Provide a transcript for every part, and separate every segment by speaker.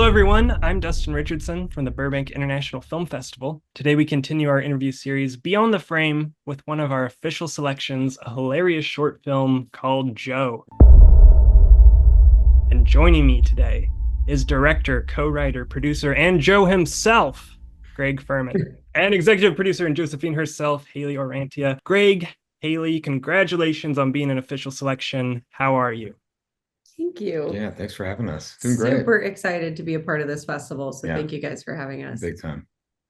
Speaker 1: everyone. I'm Dustin Richardson from the Burbank International Film Festival. Today we continue our interview series Beyond the Frame with one of our official selections, a hilarious short film called Joe. And joining me today is director, co-writer, producer, and Joe himself, Greg Furman, and executive producer and Josephine herself, Hayley Orrantia. Greg, Hayley, congratulations on being an official selection. How are you?
Speaker 2: Thank you.
Speaker 3: Yeah, thanks for having us. Doing great.
Speaker 2: Super excited to be a part of this festival. So thank you guys for having us.
Speaker 3: Big time.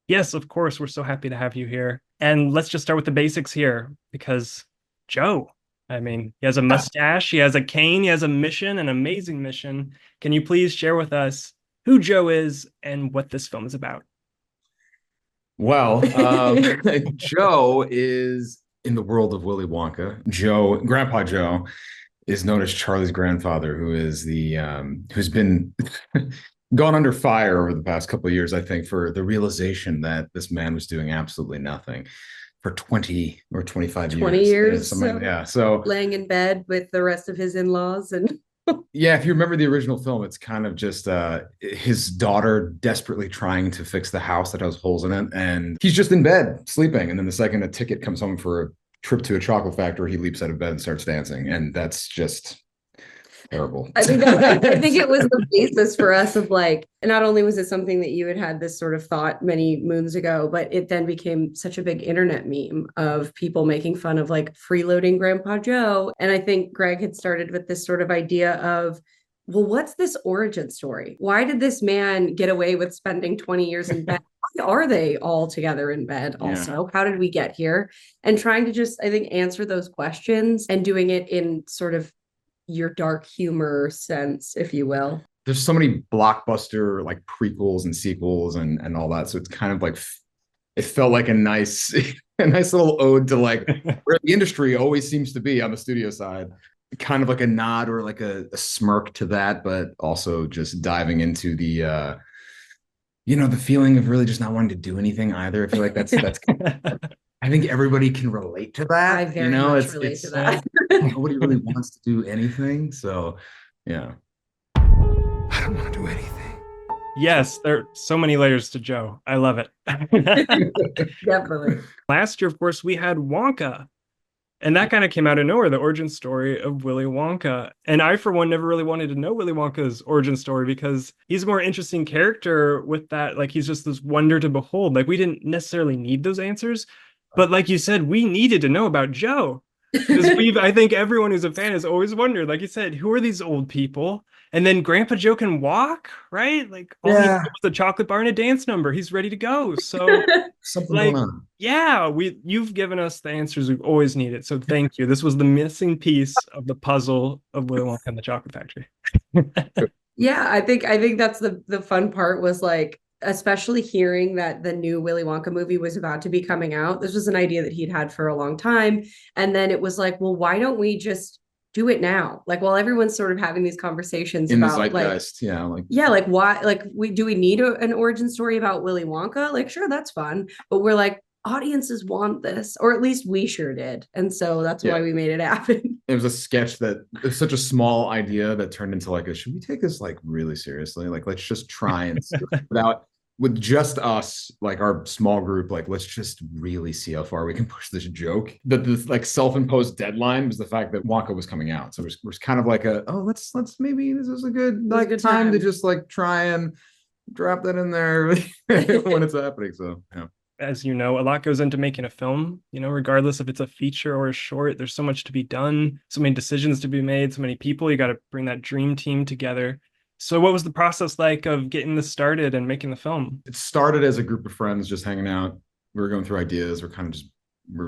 Speaker 1: Yes, of course. We're so happy to have you here. And let's just start with the basics here because Joe, he has a mustache, he has a cane, he has a mission, an amazing mission. Can you please share with us who Joe is and what this film is about?
Speaker 3: Well, Joe is in the world of Willy Wonka. Grandpa Joe is known as Charlie's grandfather, who is who's been gone under fire over the past couple of years, I think, for the realization that this man was doing absolutely nothing for 20 or 25 years.
Speaker 2: 20 years.
Speaker 3: So
Speaker 2: laying in bed with the rest of his in-laws and
Speaker 3: yeah, if you remember the original film, it's kind of just his daughter desperately trying to fix the house that has holes in it, and he's just in bed sleeping, and then the second a ticket comes home for a trip to a chocolate factory, he leaps out of bed and starts dancing, and that's just terrible.
Speaker 2: I think it was the basis for us of like, not only was it something that you had this sort of thought many moons ago, but it then became such a big internet meme of people making fun of like freeloading Grandpa Joe. And I think Greg had started with this sort of idea of, well, what's this origin story? Why did this man get away with spending 20 years in bed? Why are they all together in bed also? Yeah. How did we get here? And trying to just, I think, answer those questions and doing it in sort of your dark humor sense, if you will.
Speaker 3: There's so many blockbuster like prequels and sequels and all that. So it's kind of like, it felt like a nice little ode to like where the industry always seems to be on the studio side. Kind of like a nod or like a smirk to that, but also just diving into the the feeling of really just not wanting to do anything either. I feel like that's I think everybody can relate to that.
Speaker 2: I very much relate to that.
Speaker 3: Nobody really wants to do anything. So yeah. I don't want to do anything.
Speaker 1: Yes, there are so many layers to Joe. I love it.
Speaker 2: Definitely.
Speaker 1: Last year, of course, we had Wonka. And that kind of came out of nowhere, the origin story of Willy Wonka. And I, for one, never really wanted to know Willy Wonka's origin story because he's a more interesting character with that. Like, he's just this wonder to behold. Like, we didn't necessarily need those answers. But like you said, we needed to know about Joe. Because I think everyone who's a fan has always wondered, like you said, who are these old people? And then Grandpa Joe can walk, right? Like, all he needs is a chocolate bar and a dance number. He's ready to go. So,
Speaker 3: something going on.
Speaker 1: Yeah, you've given us the answers we've always needed. So thank you. This was the missing piece of the puzzle of Willy Wonka and the Chocolate Factory.
Speaker 2: Yeah, I think that's the fun part was like, especially hearing that the new Willy Wonka movie was about to be coming out. This was an idea that he'd had for a long time. And then it was like, well, why don't we just do it now? Like, while everyone's sort of having these conversations
Speaker 3: in
Speaker 2: about
Speaker 3: the zeitgeist,
Speaker 2: like why, like, do we need an origin story about Willy Wonka? Like, sure, that's fun. But we're like, audiences want this, or at least we sure did. And so that's why we made it happen.
Speaker 3: It was a sketch that it was such a small idea that turned into like should we take this like really seriously? Like, let's just try and with just us, like our small group, like let's just really see how far we can push this joke. The like self-imposed deadline was the fact that Wonka was coming out. So it was kind of like let's maybe this is a good time to just like try and drop that in there when it's happening. So yeah.
Speaker 1: As you know, a lot goes into making a film, regardless if it's a feature or a short. There's so much to be done, so many decisions to be made, so many people. You got to bring that dream team together. So what was the process like of getting this started and making the film?
Speaker 3: It started as a group of friends just hanging out. We were going through ideas. We're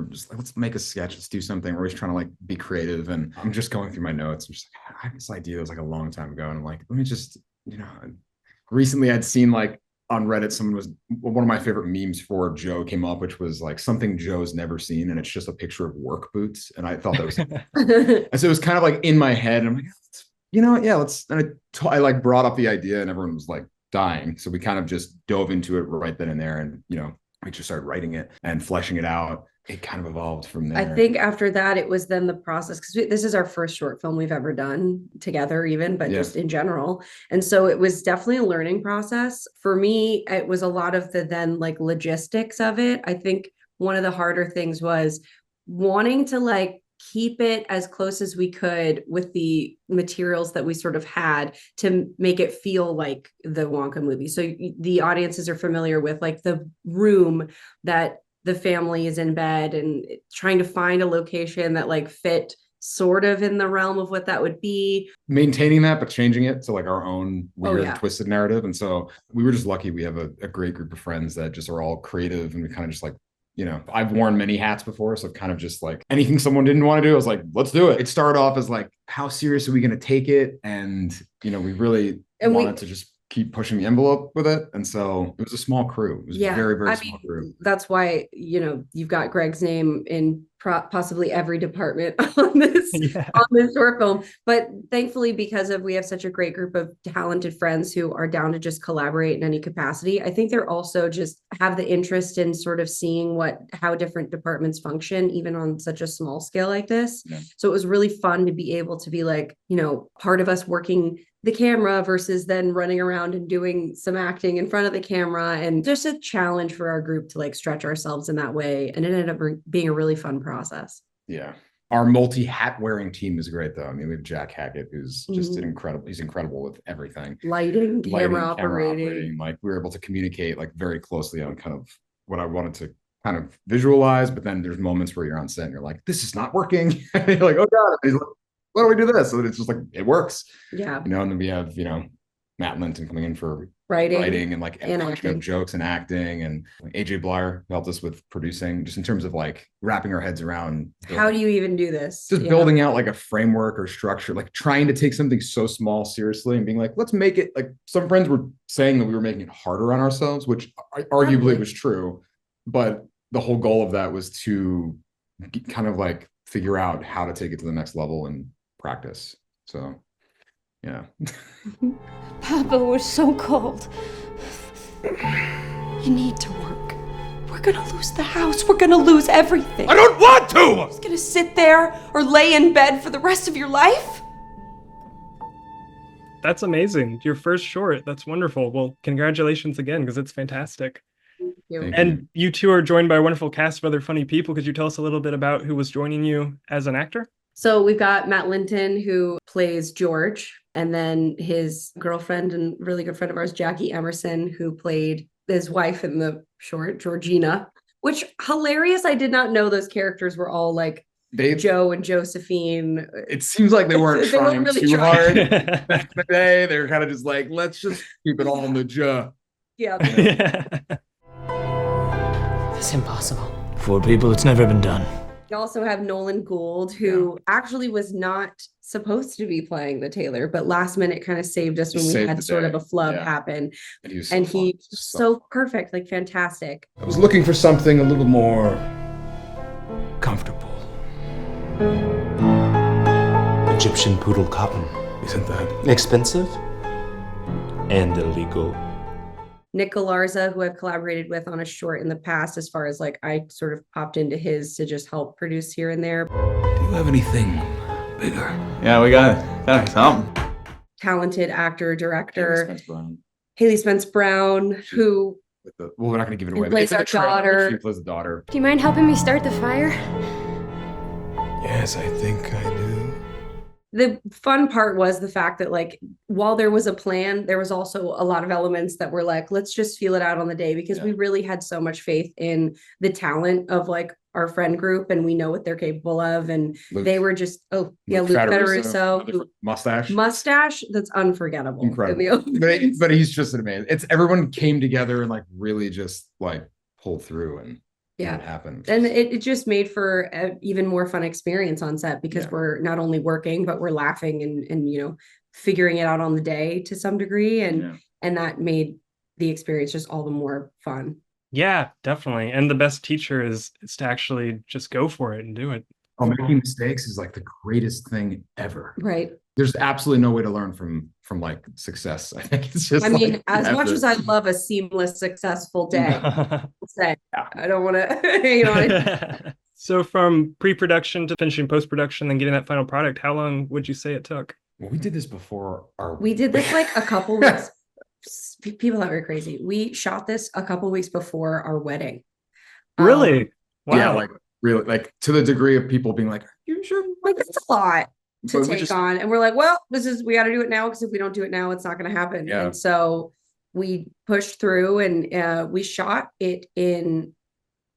Speaker 3: just like, let's make a sketch. Let's do something. We're always trying to like be creative. And I'm just going through my notes. I'm just like, I had this idea. It was like a long time ago. And I'm like, let me just, recently I'd seen like on Reddit, one of my favorite memes for Joe came up, which was like something Joe's never seen. And it's just a picture of work boots. And I thought that was, and so it was kind of like in my head. And I'm like, let's, and I like brought up the idea and everyone was like dying. So we kind of just dove into it right then and there and, we just started writing it and fleshing it out. It kind of evolved from there.
Speaker 2: I think after that, it was then the process, because this is our first short film we've ever done together, even, but just in general. And so it was definitely a learning process. For me, it was a lot of the then like logistics of it. I think one of the harder things was wanting to like keep it as close as we could with the materials that we sort of had to make it feel like the Wonka movie. So the audiences are familiar with like the room that the family is in bed, and trying to find a location that like fit sort of in the realm of what that would be.
Speaker 3: Maintaining that, but changing it to like our own weird twisted narrative. And so we were just lucky. We have a great group of friends that just are all creative, and we kind of just like, you know, I've worn many hats before. So kind of just like anything someone didn't want to do, I was like, let's do it. It started off as like, how serious are we going to take it? And, you know, we really wanted to just keep pushing the envelope with it. And so it was a small crew. It was a very, very small crew.
Speaker 2: That's why, you know, you've got Greg's name in possibly every department on this short film. But thankfully, because we have such a great group of talented friends who are down to just collaborate in any capacity, I think they're also just have the interest in sort of seeing how different departments function, even on such a small scale like this. Yeah. So it was really fun to be able to be like, you know, part of us working the camera versus then running around and doing some acting in front of the camera, and just a challenge for our group to like stretch ourselves in that way. And it ended up being a really fun process.
Speaker 3: Yeah. Our multi-hat wearing team is great though. I mean, we have Jack Hackett, who's just he's incredible with everything.
Speaker 2: Lighting, camera operating.
Speaker 3: Like we were able to communicate like very closely on kind of what I wanted to kind of visualize, but then there's moments where you're on set and you're like, this is not working. You're like, oh God. He's like, why don't we do this? So it's just like, it works.
Speaker 2: Yeah.
Speaker 3: You know, and then we have, you know, Matt Linton coming in for
Speaker 2: writing
Speaker 3: and like and jokes and acting, and AJ Blyer helped us with producing, just in terms of like wrapping our heads around
Speaker 2: how do you even do this?
Speaker 3: Just building out like a framework or structure, like trying to take something so small seriously and being like, let's make it like some friends were saying that we were making it harder on ourselves, which arguably was true. But the whole goal of that was to kind of like figure out how to take it to the next level and practice. So yeah.
Speaker 4: Papa, we're so cold. You need to work. We're gonna lose the house. We're gonna lose everything.
Speaker 5: I don't want to!
Speaker 4: You're just gonna sit there or lay in bed for the rest of your life?
Speaker 1: That's amazing. Your first short. That's wonderful. Well, congratulations again, because it's fantastic.
Speaker 2: Thank
Speaker 1: you. You two are joined by a wonderful cast of other funny people. Could you tell us a little bit about who was joining you as an actor?
Speaker 2: So we've got Matt Linton, who plays George, and then his girlfriend and really good friend of ours, Jackie Emerson, who played his wife in the short, Georgina, which hilarious. I did not know those characters were all like Joe and Josephine.
Speaker 3: It seems like they weren't trying really too hard back in the day. They were kind of just like, let's just keep it all in the Joe.
Speaker 2: Yeah.
Speaker 6: It's impossible. 4 people, it's never been done.
Speaker 2: You also have Nolan Gould, who actually was not supposed to be playing the tailor, but last minute kind of saved us when we had sort of a flub happen. And he's so perfect, like fantastic.
Speaker 5: I was looking for something a little more comfortable.
Speaker 6: Egyptian poodle cotton.
Speaker 5: Isn't that
Speaker 6: expensive and illegal?
Speaker 2: Nick Galarza, who I've collaborated with on a short in the past, as far as like I sort of popped into his to just help produce here and there.
Speaker 5: Do you have anything bigger?
Speaker 7: Yeah, we got something.
Speaker 2: Talented actor, director. Haley Spence Brown, who
Speaker 3: well, we're not going to give it away.
Speaker 2: Plays our daughter.
Speaker 3: She plays the daughter.
Speaker 4: Do you mind helping me start the fire?
Speaker 5: Yes, I think I do.
Speaker 2: The fun part was the fact that like while there was a plan, there was also a lot of elements that were like, let's just feel it out on the day, because we really had so much faith in the talent of like our friend group, and we know what they're capable of. And they were just Luke Federico, mustache that's unforgettable.
Speaker 3: Incredible. But he's just an amazing. It's everyone came together and like really just like pulled through, and it happened.
Speaker 2: And it just made for an even more fun experience on set, because we're not only working, but we're laughing and you know, figuring it out on the day to some degree. And that made the experience just all the more fun.
Speaker 1: Yeah, definitely. And the best teacher is to actually just go for it and do it.
Speaker 3: Making mistakes is like the greatest thing ever.
Speaker 2: Right.
Speaker 3: there's absolutely no way to learn from like success. I think it's just
Speaker 2: I mean,
Speaker 3: like,
Speaker 2: as much as I love a seamless, successful day, I'll say I don't want to, you know.
Speaker 1: So from pre-production to finishing post-production and getting that final product, how long would you say it took?
Speaker 3: Well, we did this before
Speaker 2: We did this like a couple weeks. People that were crazy. We shot this a couple weeks before our wedding.
Speaker 1: Really? Wow.
Speaker 3: Yeah, like really, like to the degree of people being like, "You sure?"
Speaker 2: Like it's a lot to
Speaker 3: But we
Speaker 2: take
Speaker 3: just-
Speaker 2: on, and we're like, well, we got to do it now, because if we don't do it now, it's not going to happen.
Speaker 3: Yeah.
Speaker 2: And so we pushed through, and we shot it in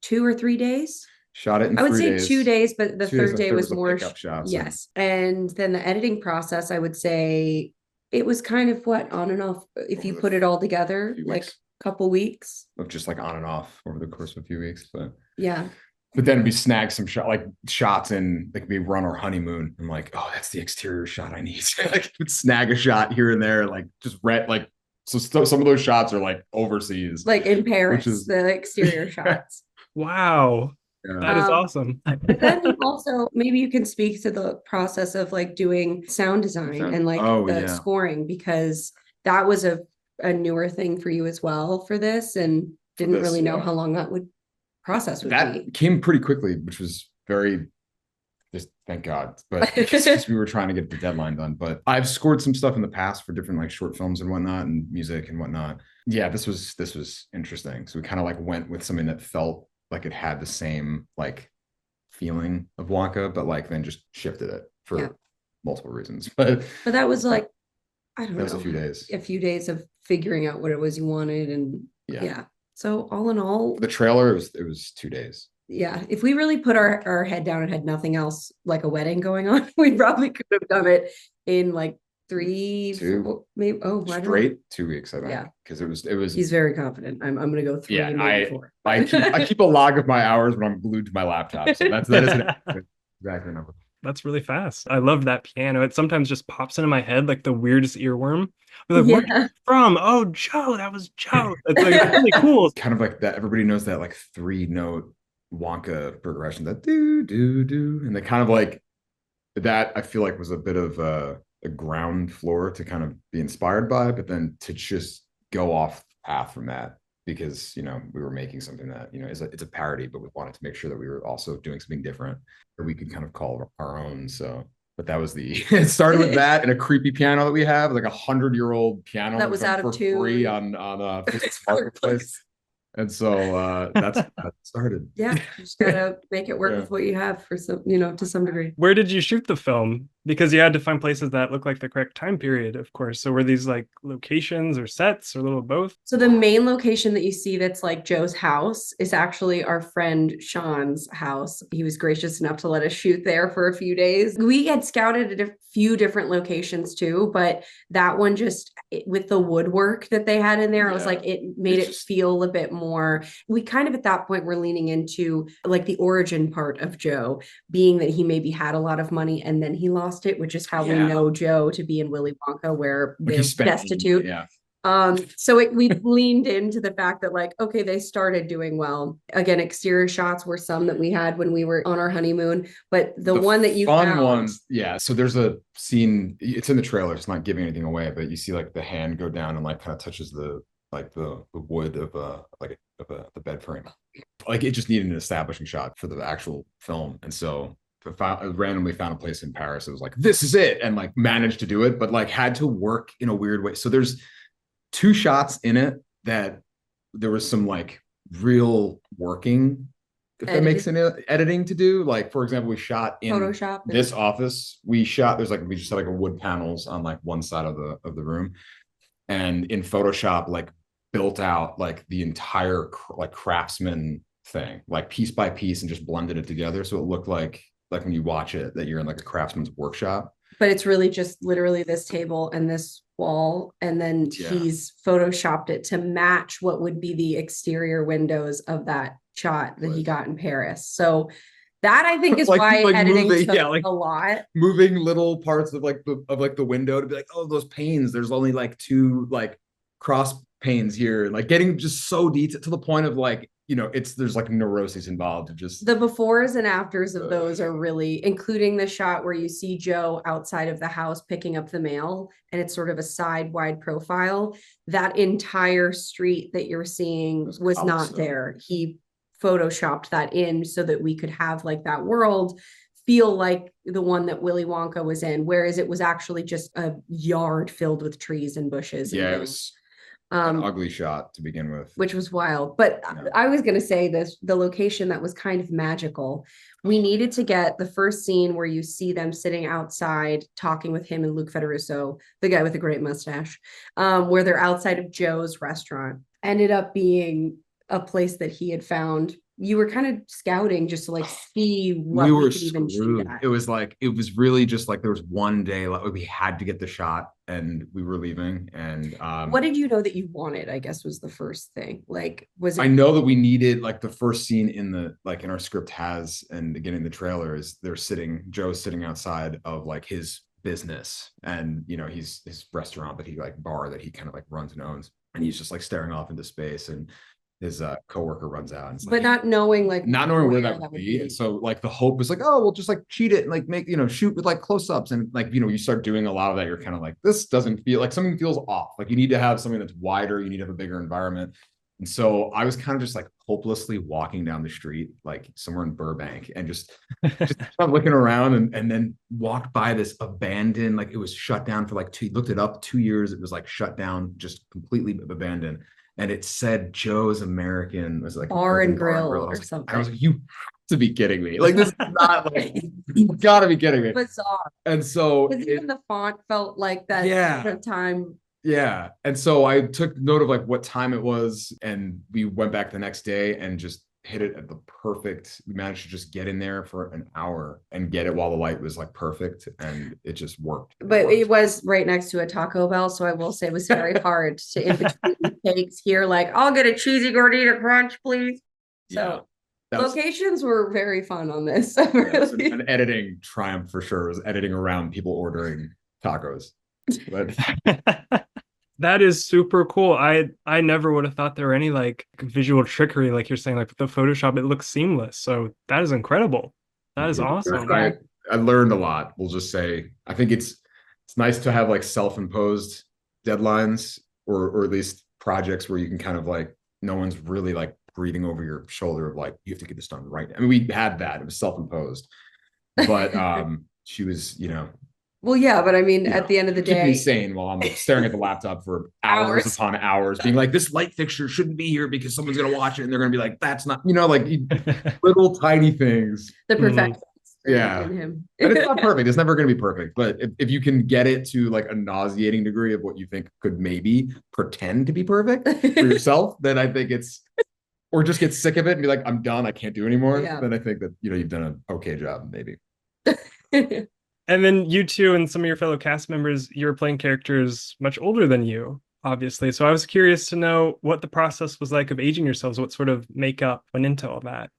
Speaker 2: 2 or 3 days.
Speaker 3: Shot it in
Speaker 2: I would
Speaker 3: 3
Speaker 2: say
Speaker 3: days.
Speaker 2: 2 days, but the
Speaker 3: 2 days,
Speaker 2: third day
Speaker 3: the
Speaker 2: was
Speaker 3: a
Speaker 2: more.
Speaker 3: pickup shot, so-
Speaker 2: Yes, and then the editing process, I would say it was kind of on and off. If you put it all together,
Speaker 3: few
Speaker 2: like
Speaker 3: weeks.
Speaker 2: a couple weeks.
Speaker 3: Of just like on and off over the course of a few weeks,
Speaker 2: Yeah.
Speaker 3: but then we snagged some shots in, like we run our honeymoon. I'm like, oh, that's the exterior shot I need. Like we'd snag a shot here and there, like just like so some of those shots are like overseas,
Speaker 2: Like in Paris,
Speaker 3: is-
Speaker 2: the exterior shots.
Speaker 1: Wow.
Speaker 3: Yeah.
Speaker 1: That is awesome.
Speaker 2: But then you also, maybe you can speak to the process of like doing sound design and like
Speaker 3: Oh,
Speaker 2: the
Speaker 3: yeah.
Speaker 2: scoring, because that was a newer thing for you as well for this, and didn't
Speaker 3: this,
Speaker 2: really know
Speaker 3: yeah.
Speaker 2: how long that would process would
Speaker 3: that
Speaker 2: be.
Speaker 3: came pretty quickly, which was very just thank God. But because we were trying to get the deadline done. But I've scored some stuff in the past for different like short films and whatnot, and music and whatnot. Yeah, this was interesting. So we kind of like went with something that felt like it had the same like feeling of Wonka, but like then just shifted it for multiple reasons. But
Speaker 2: that was like, I don't know,
Speaker 3: that was a few days.
Speaker 2: Of figuring out what it was you wanted, and
Speaker 3: Yeah.
Speaker 2: So all in all,
Speaker 3: The trailer it was 2 days.
Speaker 2: yeah, if we really put our head down and had nothing else like a wedding going on, we probably could have done it in like 3,
Speaker 3: 2,
Speaker 2: 4, maybe. Oh, I don't know.
Speaker 3: Straight 2 weeks, I think.
Speaker 2: Yeah.
Speaker 3: Because it was
Speaker 2: He's very confident. I'm gonna go 3,
Speaker 3: Yeah,
Speaker 2: maybe 4.
Speaker 3: I keep a log of my hours when I'm glued to my laptop. So that is an exact number.
Speaker 1: That's really fast. I love that piano. It sometimes just pops into my head like the weirdest earworm. I'm like, where are you from? Oh, Joe, that was Joe. It's like it's really cool.
Speaker 3: Kind of like that. Everybody knows that like 3-note Wonka progression, that do do do, and they kind of like that. I feel like was a bit of a ground floor to kind of be inspired by, but then to just go off the path from that, because we were making something that it's a parody, but we wanted to make sure that we were also doing something different that we could kind of call our own. So, but that was it started with that and a creepy piano that we have, like 100-year-old piano
Speaker 2: That was out of
Speaker 3: for
Speaker 2: tune.
Speaker 3: free on Marketplace. And so that's how it started.
Speaker 2: Yeah, you just gotta make it work
Speaker 3: Yeah.
Speaker 2: with what you have for some, to some degree.
Speaker 1: Where did you shoot the film? Because you had to find places that look like the correct time period, of course. So were these like locations or sets or a little of both?
Speaker 2: So the main location that you see that's like Joe's house is actually our friend Sean's house. He was gracious enough to let us shoot there for a few days. We had scouted at a few different locations too, but that one with the woodwork that they had in there, I was
Speaker 3: Yeah.
Speaker 2: like, it made it feel a bit more. We kind of at that point were leaning into like the origin part of Joe, being that he maybe had a lot of money and then he lost it, which is how we
Speaker 3: Yeah.
Speaker 2: know Joe to be in Willy Wonka, where
Speaker 3: Like
Speaker 2: they're
Speaker 3: he spent-
Speaker 2: destitute.
Speaker 3: Yeah.
Speaker 2: So we leaned into the fact that like, okay, they started doing well. Again, exterior shots were some that we had when we were on our honeymoon, but the one that you
Speaker 3: fun
Speaker 2: found,
Speaker 3: ones, yeah. So there's a scene, it's in the trailer, it's not giving anything away, but you see like the hand go down and like kind of touches the wood of the bed frame. Like it just needed an establishing shot for the actual film. And so I randomly found a place in Paris. It was like, this is it, and like managed to do it, but like had to work in a weird way. So there's 2 shots in it that there was some like real working, if that makes any editing to do. Like for example, we shot in
Speaker 2: Photoshop
Speaker 3: this office. We just had like a wood panels on like one side of the room, and in Photoshop like built out like the entire like craftsman thing, like piece by piece, and just blended it together so it looked like when you watch it that you're in like a craftsman's workshop.
Speaker 2: but it's really just literally this table and this wall, and then he's photoshopped it to match what would be the exterior windows of that shot that he got in Paris. So that I think is
Speaker 3: Like-
Speaker 2: why
Speaker 3: like
Speaker 2: editing
Speaker 3: moving-
Speaker 2: took
Speaker 3: yeah, like-
Speaker 2: a lot.
Speaker 3: Moving little parts of the window to be like, oh, those panes, there's only like 2 like cross panes here, like getting just so detailed to the point of like there's like neuroses involved. Just
Speaker 2: the befores and afters of those are really, including the shot where you see Joe outside of the house picking up the mail, and it's sort of a wide profile. That entire street that you're seeing was not there. He photoshopped that in so that we could have like that world feel like the one that Willy Wonka was in, whereas it was actually just a yard filled with trees and bushes. And
Speaker 3: it was an ugly shot to begin with,
Speaker 2: which was wild. But I was going to say this, the location that was kind of magical. We needed to get the first scene where you see them sitting outside talking with him and Luke Federico, the guy with the great mustache, where they're outside of Joe's restaurant. Ended up being a place that he had found. You were kind of scouting just to like see what we could even shoot at.
Speaker 3: It was really just like there was one day like we had to get the shot and we were leaving. And
Speaker 2: what did you know that you wanted, I guess, was the first thing. Like, was it?
Speaker 3: I know that we needed like the first scene in our script has, and again in the trailer, is Joe's sitting outside of like his business, and he's his restaurant that he like bar that he kind of like runs and owns, and he's just like staring off into space, and his coworker runs out, and
Speaker 2: but not knowing where
Speaker 3: that would be. And so like the hope was like, oh, we'll just like cheat it and like make shoot with like close-ups, and like you start doing a lot of that. You're kind of like, this doesn't feel like, something feels off. Like you need to have something that's wider, you need to have a bigger environment. And so I was kind of just like hopelessly walking down the street like somewhere in Burbank, and just looking around, and then walked by this abandoned, like it was shut down for like looked it up, 2 years it was like shut down, just completely abandoned. And it said Joe's American, was like
Speaker 2: bar and grill or something.
Speaker 3: I was like, you have to be kidding me. Like, this is not like, you gotta be kidding me.
Speaker 2: Bizarre.
Speaker 3: And so
Speaker 2: even the font felt like that sort of time.
Speaker 3: Yeah. And so I took note of like what time it was, and we went back the next day and just hit it at we managed to just get in there for an hour and get it while the light was like perfect, and it just worked.
Speaker 2: But it was right next to a Taco Bell, so I will say it was very hard to in between takes here, like, I'll get a cheesy gordita crunch, please. So locations were very fun on this. Really.
Speaker 3: An editing triumph for sure, was editing around people ordering tacos. But
Speaker 1: that is super cool. I never would have thought there were any like visual trickery, like you're saying, like with the Photoshop, it looks seamless. So that is incredible. That is awesome.
Speaker 3: I learned a lot. We'll just say, I think it's nice to have like self-imposed deadlines, or at least projects where you can kind of like, no one's really like breathing over your shoulder of like, you have to get this done right now. I mean, we had that, it was self-imposed, but she was,
Speaker 2: well, yeah, but I mean, at the end of the day,
Speaker 3: insane while I'm staring at the laptop for hours upon hours, being like, this light fixture shouldn't be here because someone's gonna watch it and they're gonna be like, that's not, like little tiny things.
Speaker 2: The perfection.
Speaker 3: Yeah, and it's not perfect. It's never gonna be perfect, but if you can get it to like a nauseating degree of what you think could maybe pretend to be perfect for yourself, then I think or just get sick of it and be like, I'm done, I can't do anymore. Yeah. Then I think that you've done an okay job, maybe.
Speaker 1: And then you two and some of your fellow cast members, you're playing characters much older than you, obviously. So I was curious to know what the process was like of aging yourselves, what sort of makeup went into all that.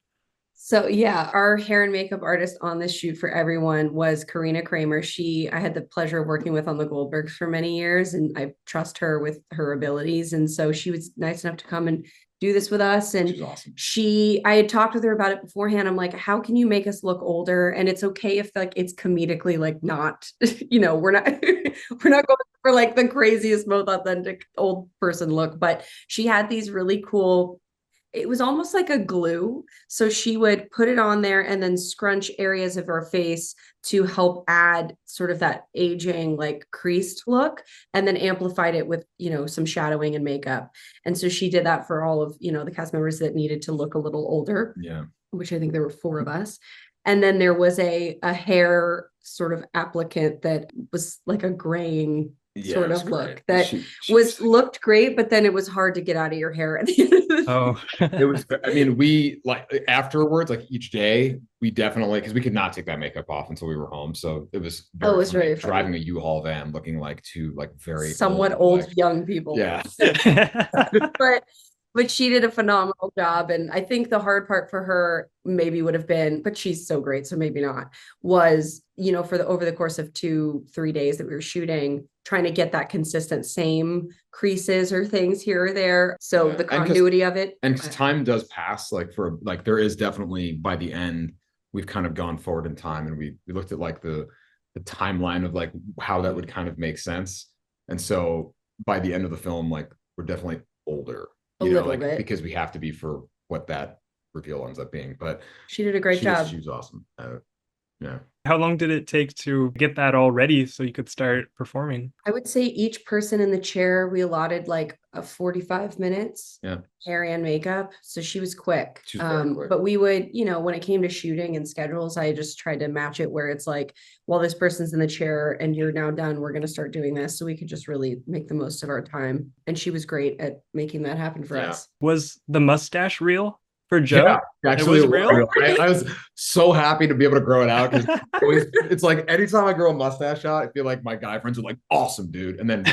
Speaker 2: So yeah, our hair and makeup artist on this shoot for everyone was Karina Kramer. I had the pleasure of working with on the Goldbergs for many years, and I trust her with her abilities. And so she was nice enough to come and do this with us. And
Speaker 3: awesome.
Speaker 2: I had talked with her about it beforehand. I'm like, how can you make us look older? And it's okay if like it's comedically like not, we're not going for like the craziest, most authentic old person look. But she had these really cool, it was almost like a glue. So she would put it on there and then scrunch areas of her face to help add sort of that aging, like creased look, and then amplified it with, some shadowing and makeup. And so she did that for all of, the cast members that needed to look a little older.
Speaker 3: Yeah.
Speaker 2: Which I think there were 4 of us. And then there was a hair sort of applicant that was like a graying sort of look that looked great, but then it was hard to get out of your hair at the end of the
Speaker 3: it was, I mean, we like afterwards, like each day, we definitely, because we could not take that makeup off until we were home. So it was
Speaker 2: very
Speaker 3: driving a U-Haul van looking like 2 like very
Speaker 2: somewhat old young people.
Speaker 3: Yeah.
Speaker 2: But But she did a phenomenal job. And I think the hard part for her maybe would have been, but she's so great, so maybe not, was, for over the course of 2-3 days that we were shooting, trying to get that consistent same creases or things here or there. So the continuity of it.
Speaker 3: And time does pass, there is definitely, by the end, we've kind of gone forward in time, and we looked at like the timeline of like how that would kind of make sense. And so by the end of the film, like we're definitely older.
Speaker 2: A little bit.
Speaker 3: Because we have to be for what that reveal ends up being. But
Speaker 2: she did a great job.
Speaker 3: She was awesome. Yeah.
Speaker 1: How long did it take to get that all ready so you could start performing?
Speaker 2: I would say each person in the chair, we allotted like 45 minutes.
Speaker 3: Yeah.
Speaker 2: Hair and makeup. So she was quick.
Speaker 3: She was very quick.
Speaker 2: But we would, when it came to shooting and schedules, I just tried to match it where it's like, while this person's in the chair and you're now done, we're going to start doing this. So we could just really make the most of our time. And she was great at making that happen for us.
Speaker 1: Was the mustache real for Joe?
Speaker 3: Yeah, actually,
Speaker 1: it was real.
Speaker 3: I was so happy to be able to grow it out, because it's like anytime I grow a mustache out, I feel like my guy friends are like, awesome, dude. And then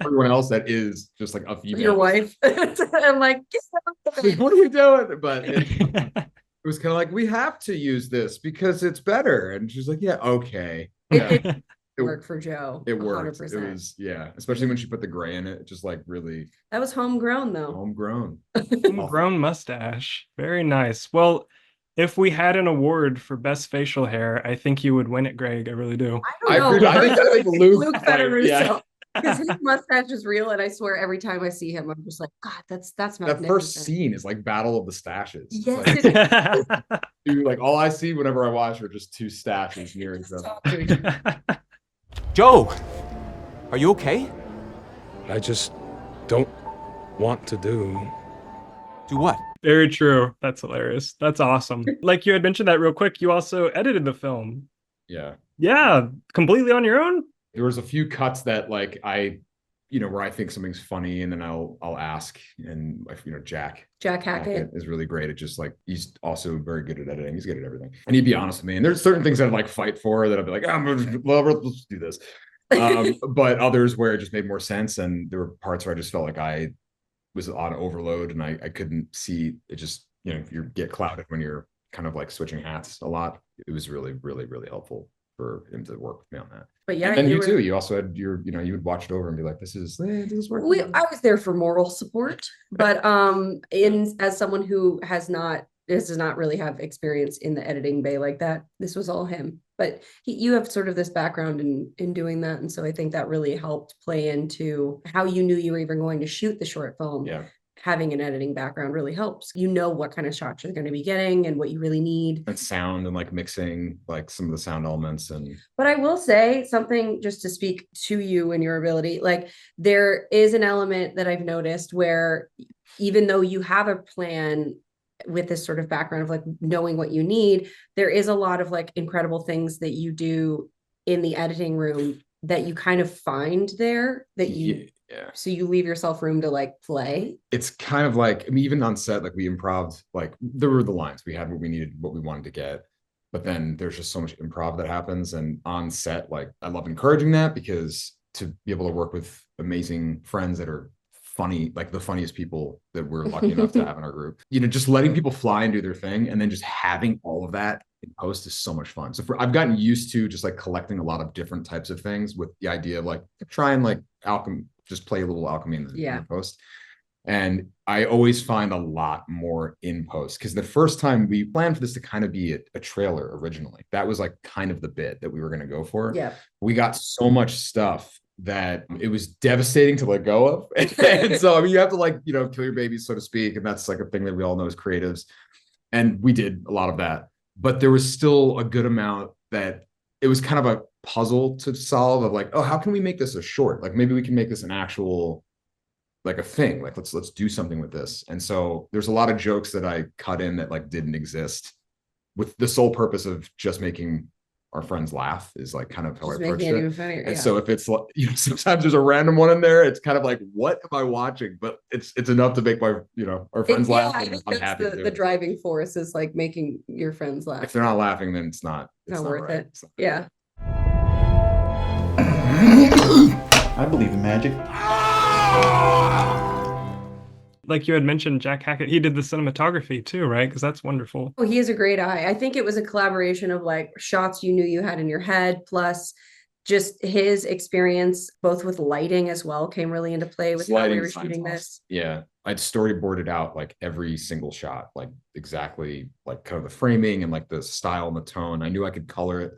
Speaker 3: everyone else that is just like a female.
Speaker 2: Your wife. I'm like,
Speaker 3: what are you doing? But it was kind of like, we have to use this because it's better. And she's like, yeah, okay.
Speaker 2: It worked for Joe.
Speaker 3: It worked.
Speaker 2: 100%.
Speaker 3: It was, especially when she put the gray in it, just like really.
Speaker 2: That was homegrown though.
Speaker 3: Homegrown.
Speaker 1: Homegrown mustache. Very nice. Well, if we had an award for best facial hair, I think you would win it, Greg. I really do.
Speaker 2: I don't know.
Speaker 3: I think Luke
Speaker 2: Federer.
Speaker 3: yeah.
Speaker 2: Because his mustache is real, and I swear every time I see him, I'm just like, God, that's magnificent.
Speaker 3: That first scene is like Battle of the Stashes.
Speaker 2: Yes,
Speaker 3: Dude, like all I see whenever I watch are just two stashes near each other.
Speaker 8: Joe, are you okay?
Speaker 5: I just don't want to do.
Speaker 8: Do what?
Speaker 1: Very true. That's hilarious. That's awesome. Like you had mentioned that real quick, you also edited the film.
Speaker 3: Yeah.
Speaker 1: Yeah, completely on your own.
Speaker 3: There was a few cuts that like where I think something's funny, and then I'll ask, and Jack
Speaker 2: Hackett
Speaker 3: is really great at just like, he's also very good at editing. He's good at everything, and he'd be honest with me. And there's certain things that I'd like fight for that I'd be like, let's do this. But others where it just made more sense, and there were parts where I just felt like I was on overload and I couldn't see it. Just you get clouded when you're kind of like switching hats a lot. It was really, really, really helpful for him to work with me on that.
Speaker 2: But yeah,
Speaker 3: and you too. You also had you would watch it over and be like, "This is does this work?"
Speaker 2: I was there for moral support, but as someone who does not really have experience in the editing bay like that, this was all him. But you have sort of this background in doing that, and so I think that really helped play into how you knew you were even going to shoot the short film.
Speaker 3: Yeah.
Speaker 2: Having an editing background really helps. You know what kind of shots you're going to be getting and what you really need.
Speaker 3: And sound and like mixing like some of the sound elements.
Speaker 2: But I will say something just to speak to you and your ability. Like there is an element that I've noticed where even though you have a plan with this sort of background of like knowing what you need, there is a lot of like incredible things that you do in the editing room that you kind of find there that you so you leave yourself room to like play. It's
Speaker 3: kind of like, I mean, even on set, like we improv, like there were the lines, we had what we needed, what we wanted to get, but then there's just so much improv that happens. And on set, like I love encouraging that, because to be able to work with amazing friends that are funny, like the funniest people that we're lucky enough to have in our group, just letting people fly and do their thing, and then just having all of that in post is so much fun. So I've gotten used to just like collecting a lot of different types of things with the idea of like try and like just play a little alchemy in the post. And I always find a lot more in post, because the first time we planned for this to kind of be a trailer originally, that was like kind of the bit that we were going to go for.
Speaker 2: Yeah,
Speaker 3: we got so much stuff that it was devastating to let go of. And so, I mean, you have to like, kill your babies, so to speak. And that's like a thing that we all know as creatives. And we did a lot of that, but there was still a good amount that it was kind of a puzzle to solve of like, oh, how can we make this a short? Like maybe we can make this an actual, like a thing, like let's do something with this. And so there's a lot of jokes that I cut in that like didn't exist, with the sole purpose of just making our friends laugh, is like kind of how I approached it.
Speaker 2: Funnier,
Speaker 3: and so if it's like, sometimes there's a random one in there, it's kind of like, what am I watching? But it's enough to make my, our friends laugh.
Speaker 2: I think I'm happy. The driving force is like making your friends laugh.
Speaker 3: If they're not laughing, then it's not
Speaker 2: worth
Speaker 3: right.
Speaker 2: it. Yeah.
Speaker 7: I believe in magic.
Speaker 1: like you had mentioned, Jack Hackett, he did the cinematography too, right? Because that's wonderful.
Speaker 2: Oh, he has a great eye. I think it was a collaboration of like shots you knew you had in your head, plus just his experience, both with lighting as well, came really into play with how we were shooting this.
Speaker 3: Yeah. I'd storyboarded out like every single shot, like exactly like kind of the framing and like the style and the tone. I knew I could color it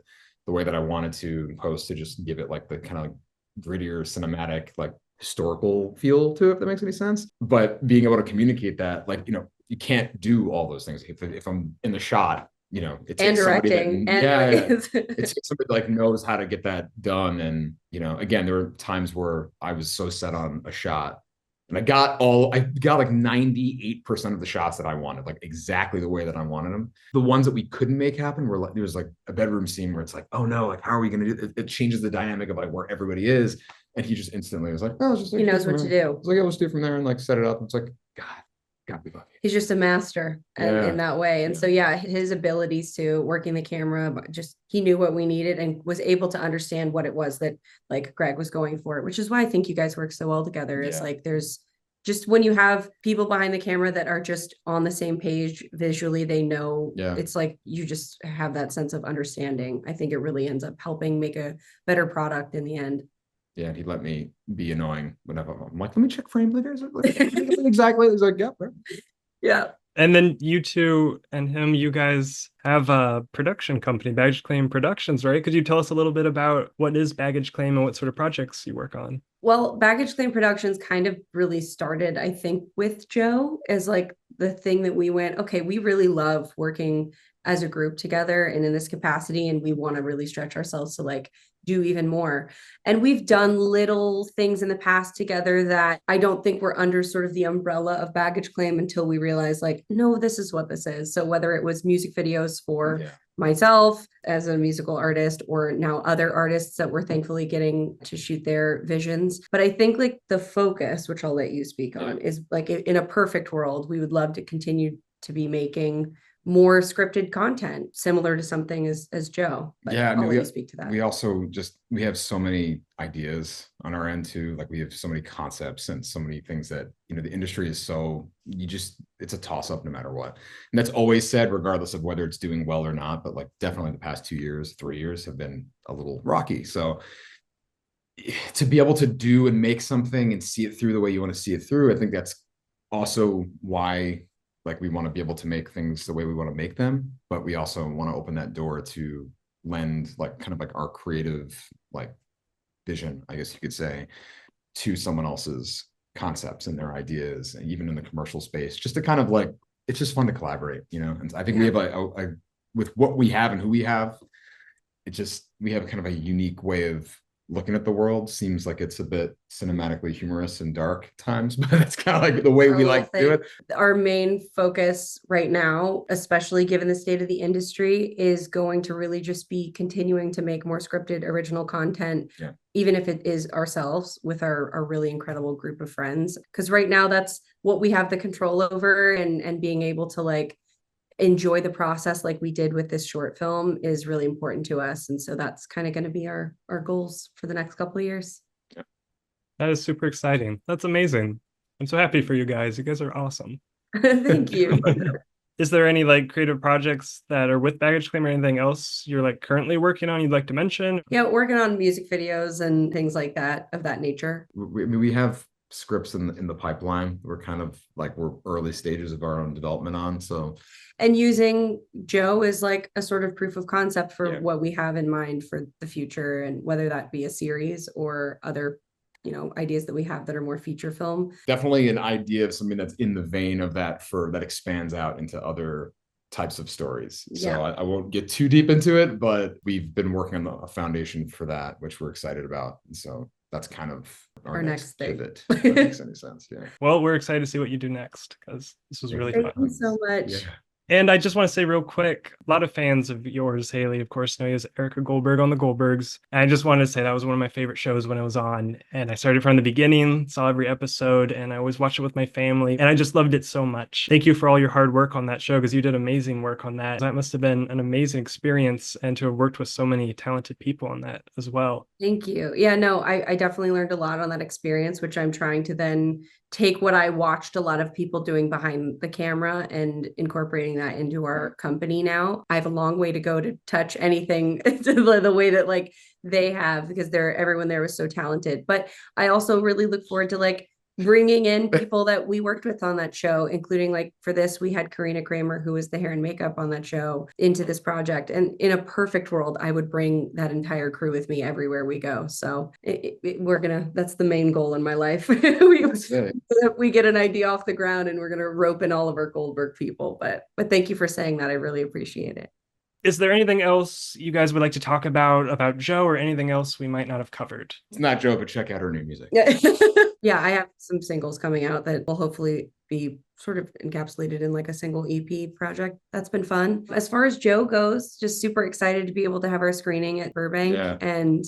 Speaker 3: the way that I wanted to post to just give it like the kind of like grittier cinematic, like historical feel to it, if that makes any sense. But being able to communicate that, like, you know, you can't do all those things. If I'm in the shot, you know, it
Speaker 2: And
Speaker 3: takes somebody
Speaker 2: directing.
Speaker 3: it takes somebody that like knows how to get that done. And, you know, again, there were times where I was so set on a shot and I got like 98% of the shots that I wanted, like exactly the way that I wanted them. The ones that we couldn't make happen were like, there was like a bedroom scene where it's like, oh no, like, how are we going to do it? It changes the dynamic of like where everybody is. And he just instantly was like, oh, it's just like,
Speaker 2: he knows what to do.
Speaker 3: It's like, yeah, let's do it from there and like set it up. It's like, God be lucky.
Speaker 2: He's just a master in that way. And so, yeah, his abilities to working the camera, just he knew what we needed and was able to understand what it was that like Greg was going for, which is why I think you guys work so well together. It's like there's just when you have people behind the camera that are just on the same page visually, they know it's like you just have that sense of understanding. I think it really ends up helping make a better product in the end.
Speaker 3: Yeah, and he let me be annoying whenever I'm like, let me check frame. Like, exactly. He's like, yeah, right.
Speaker 2: Yeah.
Speaker 1: And then you two and him, you guys have a production company, Baggage Claim Productions, right? Could you tell us a little bit about what is Baggage Claim and what sort of projects you work on?
Speaker 2: Well, Baggage Claim Productions kind of really started, I think, with Joe as like the thing that we went, okay, we really love working as a group together and in this capacity, and we want to really stretch ourselves to like do even more. And we've done little things in the past together that I don't think were under sort of the umbrella of Baggage Claim until we realized like, no, this is what this is. So whether it was music videos for myself as a musical artist or now other artists that we're thankfully getting to shoot their visions. But I think like the focus, which I'll let you speak on, is like in a perfect world, we would love to continue to be making more scripted content similar to something as Joe. But
Speaker 3: yeah, I mean,
Speaker 2: I'll let you speak to that.
Speaker 3: We also we have so many ideas on our end too. Like we have so many concepts and so many things that, you know, the industry is so, it's a toss up no matter what. And that's always said, regardless of whether it's doing well or not, but like definitely the past 2 years, 3 years have been a little rocky. So to be able to do and make something and see it through the way you want to see it through, I think that's also why like we want to be able to make things the way we want to make them, but we also want to open that door to lend like kind of like our creative like vision, I guess you could say, to someone else's concepts and their ideas, and even in the commercial space, just to kind of like, it's just fun to collaborate, you know. And I think we have a with what we have and who we have, we have kind of a unique way of looking at the world. Seems like it's a bit cinematically humorous and dark at times, but that's kind of like the way we like to do it.
Speaker 2: Our main focus right now, especially given the state of the industry, is going to really just be continuing to make more scripted original content, even if it is ourselves with our really incredible group of friends. Because right now that's what we have the control over, and being able to like enjoy the process like we did with this short film is really important to us. And so that's kind of going to be our goals for the next couple of years.
Speaker 1: That is super exciting. That's amazing. I'm so happy for you guys. You guys are awesome.
Speaker 2: Thank you.
Speaker 1: Is there any like creative projects that are with Baggage Claim or anything else you're like currently working on you'd like to mention?
Speaker 2: Yeah, working on music videos and things like that of that nature.
Speaker 3: We have scripts in the pipeline. We're kind of like, we're early stages of our own development on. So,
Speaker 2: and using Joe as like a sort of proof of concept for what we have in mind for the future, and whether that be a series or other, you know, ideas that we have that are more feature film.
Speaker 3: Definitely an idea of something that's in the vein of that, that expands out into other types of stories. So I won't get too deep into it, but we've been working on a foundation for that, which we're excited about. And so that's kind of our next pivot, if that makes any sense. Yeah.
Speaker 1: Well, we're excited to see what you do next, because this was really fun.
Speaker 2: Thank you so much.
Speaker 3: Yeah.
Speaker 1: And I just want to say real quick, a lot of fans of yours, Hayley, of course, know you as Erica Goldberg on The Goldbergs. And I just wanted to say that was one of my favorite shows when it was on. And I started from the beginning, saw every episode, and I always watched it with my family. And I just loved it so much. Thank you for all your hard work on that show, because you did amazing work on that. That must have been an amazing experience, and to have worked with so many talented people on that as well.
Speaker 2: Thank you. Yeah, no, I definitely learned a lot on that experience, which I'm trying to then take what I watched a lot of people doing behind the camera and incorporating that into our company now. I have a long way to go to touch anything the way that like they have, because everyone there was so talented. But I also really look forward to like bringing in people that we worked with on that show, including like for this, we had Karina Kramer, who was the hair and makeup on that show, into this project. And in a perfect world, I would bring that entire crew with me everywhere we go. So that's the main goal in my life. we get an idea off the ground and we're going to rope in all of our Goldberg people. But thank you for saying that. I really appreciate it.
Speaker 1: Is there anything else you guys would like to talk about Joe, or anything else we might not have covered?
Speaker 3: It's not Joe, but check out her new music.
Speaker 2: Yeah, I have some singles coming out that will hopefully be sort of encapsulated in like a single EP project. That's been fun. As far as Joe goes, just super excited to be able to have our screening at Burbank.
Speaker 3: Yeah.
Speaker 2: And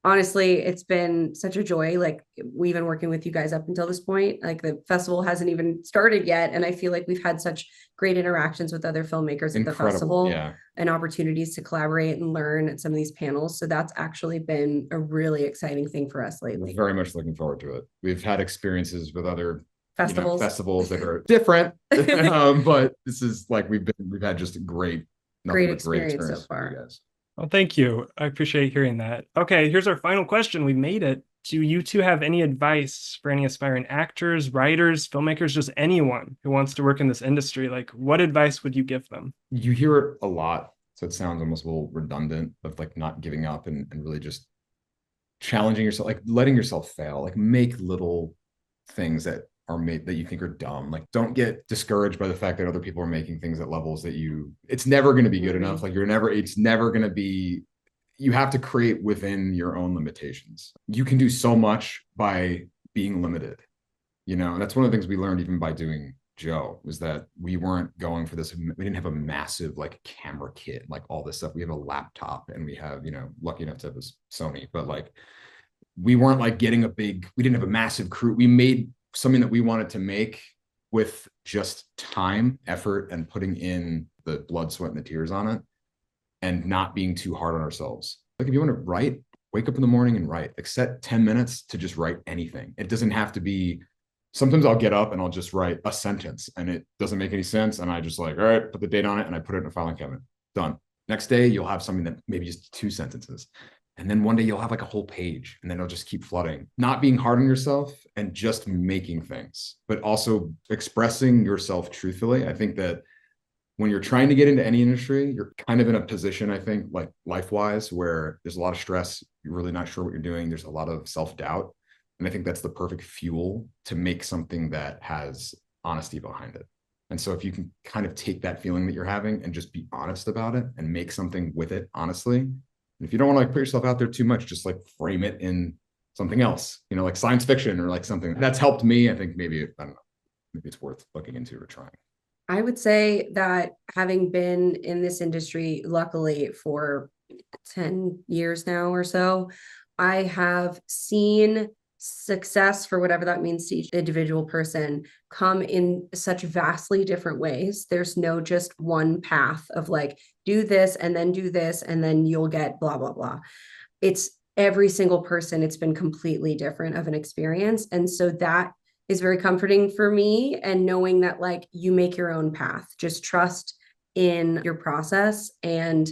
Speaker 2: honestly, it's been such a joy. Like, we've been working with you guys up until this point. Like, the festival hasn't even started yet. And I feel like we've had such great interactions with other filmmakers at the festival, and opportunities to collaborate and learn at some of these panels. So that's actually been a really exciting thing for us lately.
Speaker 3: We're very much looking forward to it. We've had experiences with other
Speaker 2: festivals
Speaker 3: that are different, but this is like we've had just a great experience so far. Guys.
Speaker 1: Well, thank you. I appreciate hearing that. Okay, here's our final question. We made it. Do you two have any advice for any aspiring actors, writers, filmmakers, just anyone who wants to work in this industry? Like, what advice would you give them?
Speaker 3: You hear it a lot, so it sounds almost a little redundant, of like not giving up and really just challenging yourself, like letting yourself fail, like make little things that are made that you think are dumb. Like, don't get discouraged by the fact that other people are making things at levels that it's never going to be good enough. Like, it's never going to be. You have to create within your own limitations. You can do so much by being limited, and that's one of the things we learned even by doing Joe, was that we weren't going for this. We didn't have a massive like camera kit, like all this stuff. We have a laptop and we have, lucky enough to have this Sony, but like we weren't like we didn't have a massive crew. We made something that we wanted to make with just time, effort, and putting in the blood, sweat, and the tears on it, and not being too hard on ourselves. Like, if you want to write, wake up in the morning and write. Like, set 10 minutes to just write anything. It doesn't have to be. Sometimes I'll get up and I'll just write a sentence and it doesn't make any sense, and I just like, all right, put the date on it and I put it in a filing cabinet. Done. Next day you'll have something that maybe just 2 sentences. And then one day you'll have like a whole page, and then it'll just keep flooding. Not being hard on yourself and just making things, but also expressing yourself truthfully. I think that when you're trying to get into any industry, you're kind of in a position, I think, like life-wise, where there's a lot of stress. You're really not sure what you're doing. There's a lot of self-doubt. And I think that's the perfect fuel to make something that has honesty behind it. And so if you can kind of take that feeling that you're having and just be honest about it and make something with it honestly. And if you don't want to like put yourself out there too much, just like frame it in something else, like science fiction or like something that's helped me. I think maybe, I don't know, maybe it's worth looking into or trying.
Speaker 2: I would say that having been in this industry, luckily for 10 years now or so, I have seen success, for whatever that means to each individual person, come in such vastly different ways. There's no just one path of like, do this and then do this and then you'll get blah, blah, blah. It's every single person. It's been completely different of an experience. And so that is very comforting for me. And knowing that like you make your own path, just trust in your process. And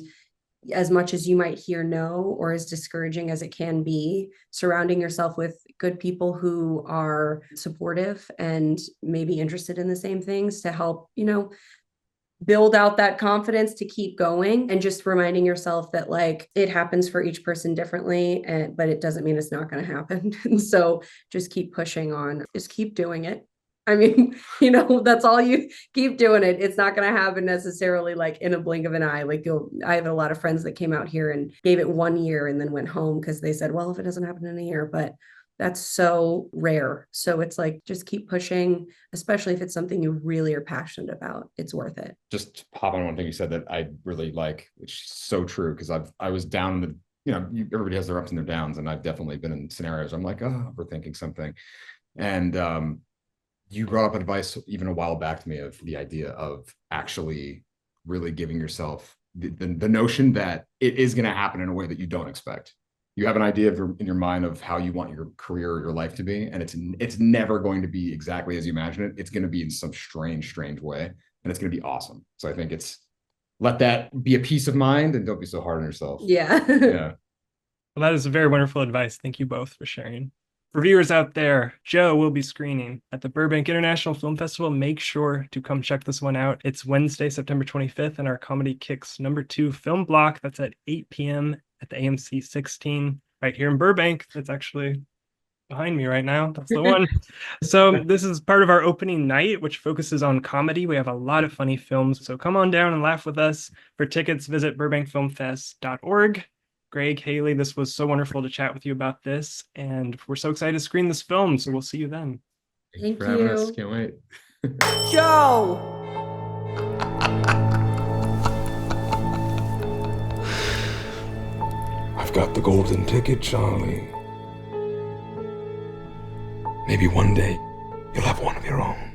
Speaker 2: as much as you might hear no, or as discouraging as it can be, surrounding yourself with good people who are supportive and maybe interested in the same things to help, build out that confidence to keep going, and just reminding yourself that like it happens for each person differently, but it doesn't mean it's not going to happen. And so just keep pushing on, just keep doing it. I mean, that's all, you keep doing it. It's not going to happen necessarily like in a blink of an eye. Like I have a lot of friends that came out here and gave it 1 year and then went home because they said, well, if it doesn't happen in a year, but that's so rare. So it's like, just keep pushing, especially if it's something you really are passionate about. It's worth it.
Speaker 3: Just to pop on one thing you said that I really like, which is so true, because I was down everybody has their ups and their downs, and I've definitely been in scenarios I'm like, overthinking something. And you brought up advice even a while back to me of the idea of actually really giving yourself the notion that it is going to happen in a way that you don't expect. you have an idea in your mind of how you want your career or your life to be, and it's never going to be exactly as you imagine it. It's going to be in some strange way, and it's going to be awesome. So I think let that be a peace of mind, and don't be so hard on yourself.
Speaker 2: Yeah.
Speaker 3: Yeah.
Speaker 1: Well, that is very wonderful advice. Thank you both for sharing. For viewers out there, Joe will be screening at the Burbank International Film Festival. Make sure to come check this one out. It's Wednesday, September 25th, in our Comedy Kicks #2 film block. That's at 8 p.m. at the AMC 16 right here in Burbank. That's actually behind me right now. That's the one. So this is part of our opening night, which focuses on comedy. We have a lot of funny films. So come on down and laugh with us. For tickets, visit burbankfilmfest.org. Greg, Haley, this was so wonderful to chat with you about this, and we're so excited to screen this film, so we'll see you then.
Speaker 2: Thank
Speaker 3: for having
Speaker 2: you.
Speaker 3: us. Can't wait.
Speaker 4: Joe!
Speaker 5: I've got the golden ticket, Charlie. Maybe one day you'll have one of your own.